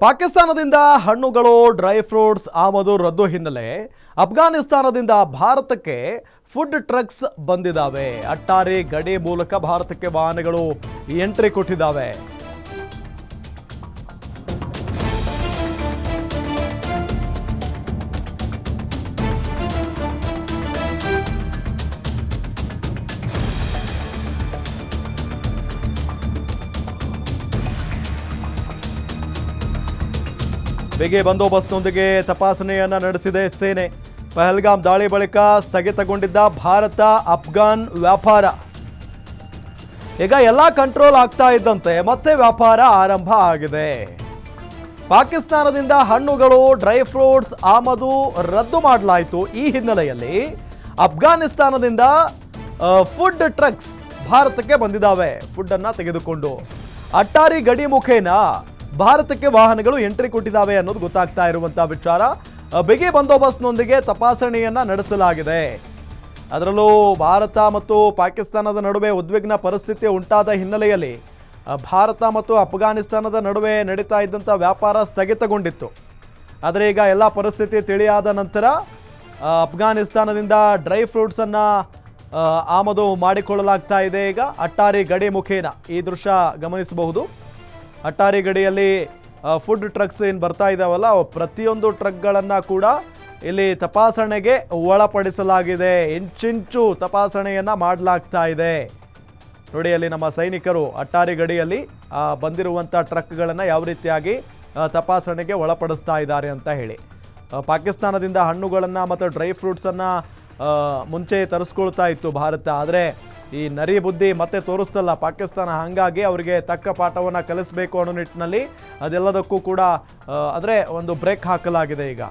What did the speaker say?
ಪಾಕಿಸ್ತಾನದಿಂದ ಹಣ್ಣುಗಳು dry fruits ಆಮದು ರದ್ದು ಹಿನ್ನೆಲೆ ಅಫ್ಘಾನಿಸ್ತಾನದಿಂದ ಭಾರತಕ್ಕೆ ಫುಡ್ ಟ್ರಕ್ಸ್ ಬಂದಿದ್ದಾವೆ. ಅಟ್ಟಾರಿ ಗಡಿ ಮೂಲಕ ಭಾರತಕ್ಕೆ ವಾಹನಗಳು ಎಂಟ್ರಿ ಕೊಟ್ಟಿದ್ದಾವೆ. ಬಿಗಿ ಬಂದೋಬಸ್ತ್ನೊಂದಿಗೆ ತಪಾಸಣೆಯನ್ನು ನಡೆಸಿದೆ ಸೇನೆ. ಪಹಲ್ಗಾಮ್ ದಾಳಿ ಬಳಿಕ ಸ್ಥಗಿತಗೊಂಡಿದ್ದ ಭಾರತ ಅಫ್ಘಾನ್ ವ್ಯಾಪಾರ ಈಗ ಎಲ್ಲ ಕಂಟ್ರೋಲ್ ಆಗ್ತಾ ಇದ್ದಂತೆ ಮತ್ತೆ ವ್ಯಾಪಾರ ಆರಂಭ ಆಗಿದೆ. ಪಾಕಿಸ್ತಾನದಿಂದ ಹಣ್ಣುಗಳು ಡ್ರೈ ಫ್ರೂಟ್ಸ್ ಆಮದು ರದ್ದು ಮಾಡಲಾಯಿತು. ಈ ಹಿನ್ನೆಲೆಯಲ್ಲಿ ಅಫ್ಘಾನಿಸ್ತಾನದಿಂದ ಫುಡ್ ಟ್ರಕ್ಸ್ ಭಾರತಕ್ಕೆ ಬಂದಿದ್ದಾವೆ. ಫುಡ್ ಅನ್ನ ತೆಗೆದುಕೊಂಡು ಅಟ್ಟಾರಿ ಗಡಿ ಮುಖೇನ ಭಾರತಕ್ಕೆ ವಾಹನಗಳು ಎಂಟ್ರಿ ಕೊಟ್ಟಿದ್ದಾವೆ ಅನ್ನೋದು ಗೊತ್ತಾಗ್ತಾ ಇರುವಂತಹ ವಿಚಾರ. ಬಿಗಿ ಬಂದೋಬಸ್ತ್ನೊಂದಿಗೆ ತಪಾಸಣೆಯನ್ನ ನಡೆಸಲಾಗಿದೆ. ಅದರಲ್ಲೂ ಭಾರತ ಮತ್ತು ಪಾಕಿಸ್ತಾನದ ನಡುವೆ ಉದ್ವಿಗ್ನ ಪರಿಸ್ಥಿತಿ ಉಂಟಾದ ಹಿನ್ನೆಲೆಯಲ್ಲಿ ಭಾರತ ಮತ್ತು ಅಫ್ಘಾನಿಸ್ತಾನದ ನಡುವೆ ನಡೀತಾ ಇದ್ದಂಥ ವ್ಯಾಪಾರ ಸ್ಥಗಿತಗೊಂಡಿತ್ತು. ಆದರೆ ಈಗ ಎಲ್ಲ ಪರಿಸ್ಥಿತಿ ತಿಳಿಯಾದ ನಂತರ ಅಫ್ಘಾನಿಸ್ತಾನದಿಂದ ಡ್ರೈ ಫ್ರೂಟ್ಸನ್ನು ಆಮದು ಮಾಡಿಕೊಳ್ಳಲಾಗ್ತಾ ಇದೆ. ಈಗ ಅಟ್ಟಾರಿ ಗಡಿ ಮುಖೇನ ಈ ದೃಶ್ಯ ಗಮನಿಸಬಹುದು. ಅಟ್ಟಾರಿ ಗಡಿಯಲ್ಲಿ ಫುಡ್ ಟ್ರಕ್ಸ್ ಏನು ಬರ್ತಾ ಇದ್ದಾವಲ್ಲ, ಪ್ರತಿಯೊಂದು ಟ್ರಕ್ಗಳನ್ನು ಕೂಡ ಇಲ್ಲಿ ತಪಾಸಣೆಗೆ ಒಳಪಡಿಸಲಾಗಿದೆ. ಇಂಚಿಂಚು ತಪಾಸಣೆಯನ್ನು ಮಾಡಲಾಗ್ತಾ ಇದೆ. ನೋಡಿ, ಅಲ್ಲಿ ನಮ್ಮ ಸೈನಿಕರು ಅಟ್ಟಾರಿ ಗಡಿಯಲ್ಲಿ ಬಂದಿರುವಂಥ ಟ್ರಕ್ಗಳನ್ನು ಯಾವ ರೀತಿಯಾಗಿ ತಪಾಸಣೆಗೆ ಒಳಪಡಿಸ್ತಾ ಇದ್ದಾರೆ ಅಂತ ಹೇಳಿ. ಪಾಕಿಸ್ತಾನದಿಂದ ಹಣ್ಣುಗಳನ್ನು ಮತ್ತು ಡ್ರೈ ಫ್ರೂಟ್ಸನ್ನು ಮುಂಚೆ ತರಿಸ್ಕೊಳ್ತಾ ಇತ್ತು ಭಾರತ. ಆದರೆ ಈ ನರಿ ಬುದ್ಧಿ ಮತ್ತೆ ತೋರಿಸ್ತಲ್ಲ ಪಾಕಿಸ್ತಾನ. ಹಾಗಾಗಿ ಅವರಿಗೆ ತಕ್ಕ ಪಾಠವನ್ನು ಕಲಿಸಬೇಕು ಅನ್ನೋ ನಿಟ್ಟಿನಲ್ಲಿ ಅದೆಲ್ಲದಕ್ಕೂ ಕೂಡ ಅಂದರೆ ಒಂದು ಬ್ರೇಕ್ ಹಾಕಲಾಗಿದೆ ಈಗ.